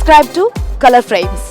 Subscribe to Color Frames.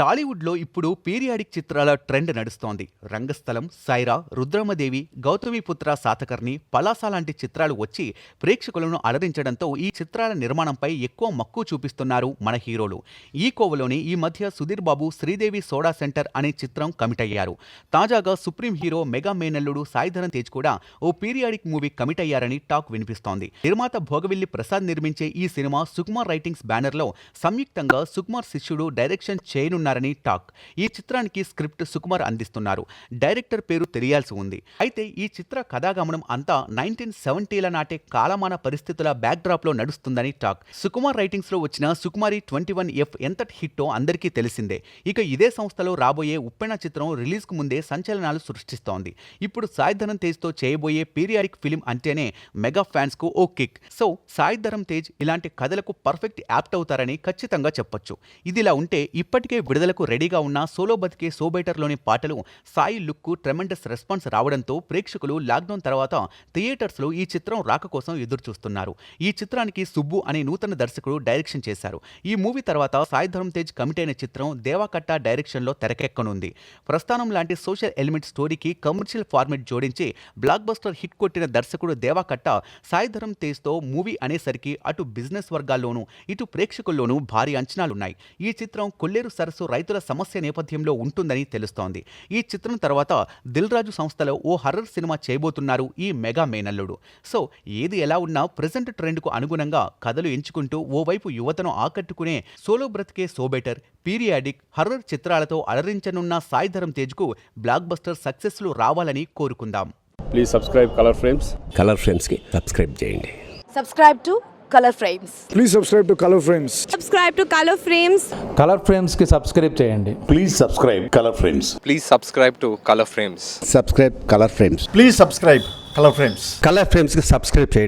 టాలీవుడ్లో ఇప్పుడు periodic చిత్రాల ట్రెండ్ నడుస్తోంది. రంగస్థలం, సైరా, రుద్రమదేవి, గౌతమిపుత్ర శాతకర్ణి, పలాస లాంటి చిత్రాలు వచ్చి ప్రేక్షకులను అలరించడంతో ఈ చిత్రాల నిర్మాణంపై ఎక్కువ మక్కువ చూపిస్తున్నారు మన హీరోలు. ఈ కోవలోని ఈ మధ్య సుధీర్ బాబు శ్రీదేవి సోడా సెంటర్ అనే చిత్రం కమిట్ అయ్యారు. తాజాగా సుప్రీం హీరో మెగా మేనల్లుడు సాయిధరమ్ తేజ్ కూడా ఓ పీరియాడిక్ మూవీ కమిట్ అయ్యారని టాక్ వినిపిస్తోంది. నిర్మాత భోగవిల్లి ప్రసాద్ నిర్మించే ఈ సినిమా సుకుమార్ రైటింగ్స్ బ్యానర్లో సంయుక్తంగా సుకుమార్ శిష్యుడు డైరెక్షన్ చేయనున్నారని టాక్. ఈ చిత్రానికి స్క్రిప్ట్ సుకుమార్ అందిస్తున్నారు. డైరెక్టర్ పేరు తెలియాల్సి ఉంది. అయితే ఈ చిత్ర కథాగమనం అంతా 1970ల నాటే కాలమాన పరిస్థితుల బ్యాక్డ్రాప్ లో నడుస్తుందని టాక్. సుకుమార్ రైటింగ్స్ లో వచ్చిన సుకుమారి 21F ఎంతటి హిట్టో అందరికీ తెలిసిందే. ఇక ఇదే సంస్థలో రాబోయే ఉప్పెన చిత్రం రిలీజ్ కు ముందే సంచలనాలు సృష్టిస్తోంది. ఇప్పుడు సాయిధరమ్ తేజ్ తో చేయబోయే పీరియాడిక్ ఫిలిం అంటేనే మెగా ఫ్యాన్స్ కు ఓ కిక్. సో సాయిధరమ్ తేజ్ ఇలాంటి కథలకు పర్ఫెక్ట్ యాప్ట్ అవుతారని ఖచ్చితంగా చెప్పొచ్చు. ఇదిలా ఉంటే ఇప్పటికే విడుదలకు రెడీగా ఉన్న సోలో బతికే సోబైటర్లోని పాటలు సాయి లుక్కు ట్రెమెండస్ రెస్పాన్స్ రావడంతో ప్రేక్షకులు లాక్డౌన్ తర్వాత థియేటర్స్లో ఈ చిత్రం రాక కోసం ఎదురుచూస్తున్నారు. ఈ చిత్రానికి సుబ్బు అనే నూతన దర్శకుడు డైరెక్షన్ చేశారు. ఈ మూవీ తర్వాత సాయిధరమ్ తేజ్ కమిట్ అయిన చిత్రం దేవాకట్ట డైరెక్షన్లో తెరకెక్కనుంది. ప్రస్థానం లాంటి సోషల్ ఎలిమెంట్ స్టోరీకి కమర్షియల్ ఫార్మెట్ జోడించి బ్లాక్ బస్టర్ హిట్ కొట్టిన దర్శకుడు దేవాకట్ట సాయిధరమ్ తేజ్తో మూవీ అనేసరికి అటు బిజినెస్ వర్గాల్లోనూ ఇటు ప్రేక్షకుల్లోనూ భారీ అంచనాలున్నాయి. ఈ చిత్రం కొల్లేరు సరస్సు రైతుల సమస్య నేపథ్యంలో ఉంటుందని తెలుస్తోంది. ఈ చిత్రం తర్వాత దిల్ రాజు సంస్థలో ఓ హర్రర్ సినిమా చేయబోతున్నారు ఈ మెగా మేనల్లుడు. సో ఏది ఎలా ఉన్నా ప్రెజెంట్ ట్రెండ్కు అనుగుణంగా కథలు ఎంచుకుంటూ ఓవైపు యువతను ఆకట్టుకునే సోలో బ్రతికే సోబెటర్, పీరియాడిక్, హర్రర్ చిత్రాలతో అలరించనున్న సాయిధరమ్ తేజ్కు బ్లాక్ బస్టర్ సక్సెస్లు రావాలని కోరుకుందాం. Please subscribe Color Frames. Color ఫ్రేమ్స్కి సబ్స్క్రైబ్ చేయండి. Subscribe to Color Frames. Please subscribe to Color Frames. Subscribe to Color Frames. Color ఫ్రేమ్స్కి సబ్స్క్రైబ్ చేయండి. Please subscribe Color Frames. Please subscribe to Color Frames. Subscribe Color Frames. Please subscribe Color Frames. Color ఫ్రేమ్స్కి subscribe చేయండి.